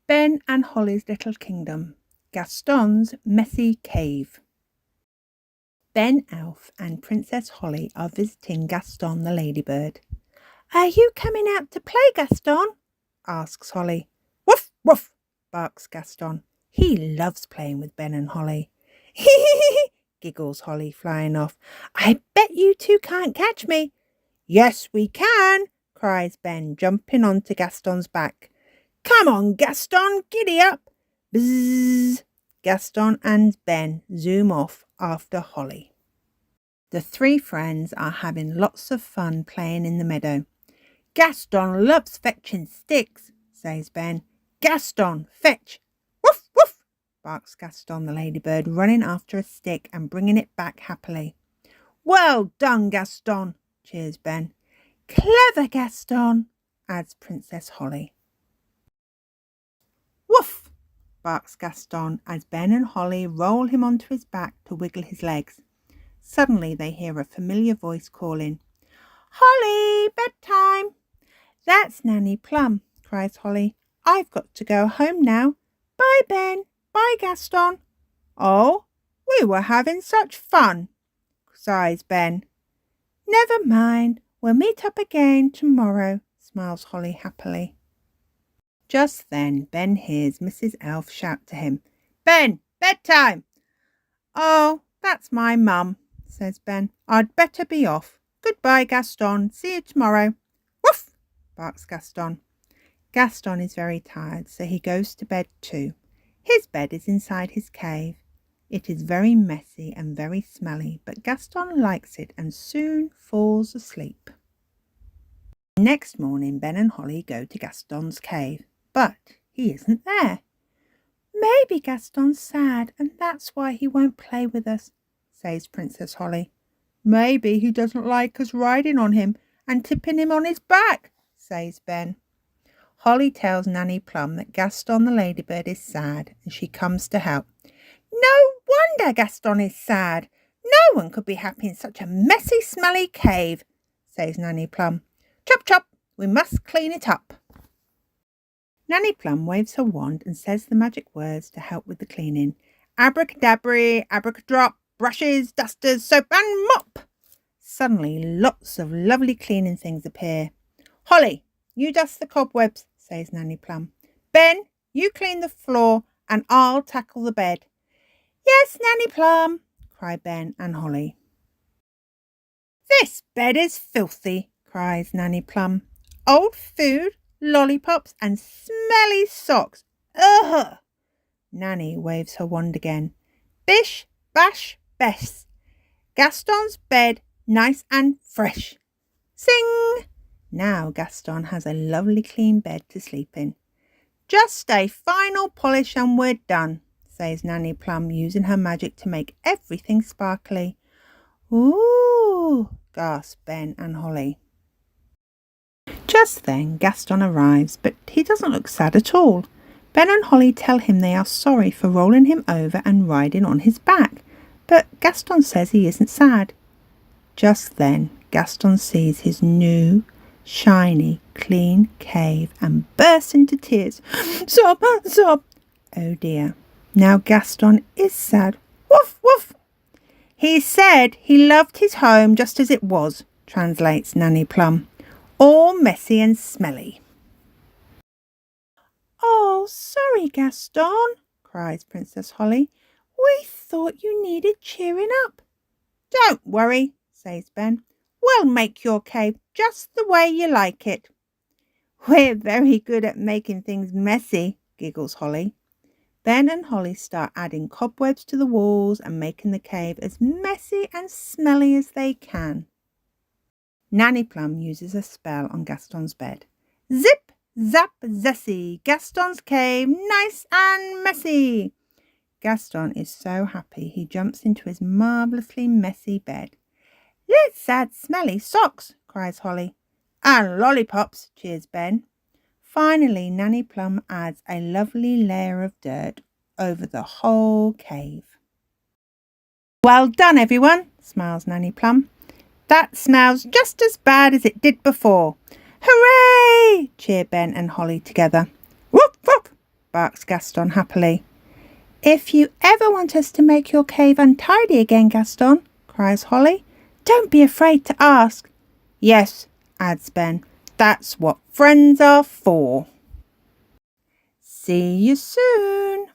Ben and Holly's Little Kingdom, Gaston's Messy Cave. Ben Elf and Princess Holly are visiting Gaston the Ladybird. "Are you coming out to play, Gaston?" asks Holly. "Woof, woof," barks Gaston. He loves playing with Ben and Holly. "Hee," giggles Holly, flying off. "I bet you two can't catch me." "Yes, we can," cries Ben, jumping onto Gaston's back. "Come on, Gaston, giddy up." Bzzz. Gaston and Ben zoom off after Holly. The three friends are having lots of fun playing in the meadow. "Gaston loves fetching sticks," says Ben. "Gaston, fetch." "Woof, woof," barks Gaston the Ladybird, running after a stick and bringing it back happily. "Well done, Gaston," cheers Ben. "Clever, Gaston," adds Princess Holly. "Woof," barks Gaston as Ben and Holly roll him onto his back to wiggle his legs. Suddenly they hear a familiar voice calling, "Holly, bedtime." "That's Nanny Plum," cries Holly. "I've got to go home now. Bye, Ben. Bye, Gaston." "Oh, we were having such fun," sighs Ben. "Never mind. We'll meet up again tomorrow," smiles Holly happily. Just then Ben hears Mrs. Elf shout to him, "Ben, bedtime." "Oh, that's my mum," says Ben. "I'd better be off. Goodbye, Gaston. See you tomorrow." "Woof," barks Gaston. Gaston is very tired, so he goes to bed too. His bed is inside his cave. It is very messy and very smelly, but Gaston likes it and soon falls asleep. Next morning, Ben and Holly go to Gaston's cave, but he isn't there. "Maybe Gaston's sad and that's why he won't play with us," says Princess Holly. "Maybe he doesn't like us riding on him and tipping him on his back," says Ben. Holly tells Nanny Plum that Gaston the Ladybird is sad and she comes to help. "No wonder Gaston is sad. No one could be happy in such a messy, smelly cave," says Nanny Plum. "Chop, chop, we must clean it up." Nanny Plum waves her wand and says the magic words to help with the cleaning. "Abracadabra, abracadrop, brushes, dusters, soap and mop." Suddenly lots of lovely cleaning things appear. "Holly, you dust the cobwebs," says Nanny Plum. "Ben, you clean the floor and I'll tackle the bed." "Yes, Nanny Plum," cry Ben and Holly. "This bed is filthy," cries Nanny Plum. "Old food, lollipops and smelly socks. Ugh!" Nanny waves her wand again. "Bish, bash, bess. Gaston's bed nice and fresh. Sing!" Now Gaston has a lovely clean bed to sleep in. "Just a final polish and we're done," says Nanny Plum, using her magic to make everything sparkly. "Ooh!" gasp Ben and Holly. Just then Gaston arrives, but he doesn't look sad at all. Ben and Holly tell him they are sorry for rolling him over and riding on his back, but Gaston says he isn't sad. Just then Gaston sees his new, shiny, clean cave and bursts into tears. "Sob, sob." Oh dear, now Gaston is sad. "Woof, woof." "He said he loved his home just as it was," translates Nanny Plum. "All messy and smelly." "Oh, sorry, Gaston," cries Princess Holly. "We thought you needed cheering up." "Don't worry," says Ben. "We'll make your cave just the way you like it." "We're very good at making things messy," giggles Holly. Ben and Holly start adding cobwebs to the walls and making the cave as messy and smelly as they can. Nanny Plum uses a spell on Gaston's bed. "Zip, zap, zessy, Gaston's cave nice and messy." Gaston is so happy he jumps into his marvellously messy bed. "Let's add smelly socks," cries Holly. "And lollipops," cheers Ben. Finally, Nanny Plum adds a lovely layer of dirt over the whole cave. "Well done, everyone," smiles Nanny Plum. "That smells just as bad as it did before." "Hooray!" cheer Ben and Holly together. "Whoop, whoop," barks Gaston happily. If you ever want us to make your cave untidy again, Gaston, cries Holly, don't be afraid to ask. Yes, adds Ben, that's what friends are for. See you soon.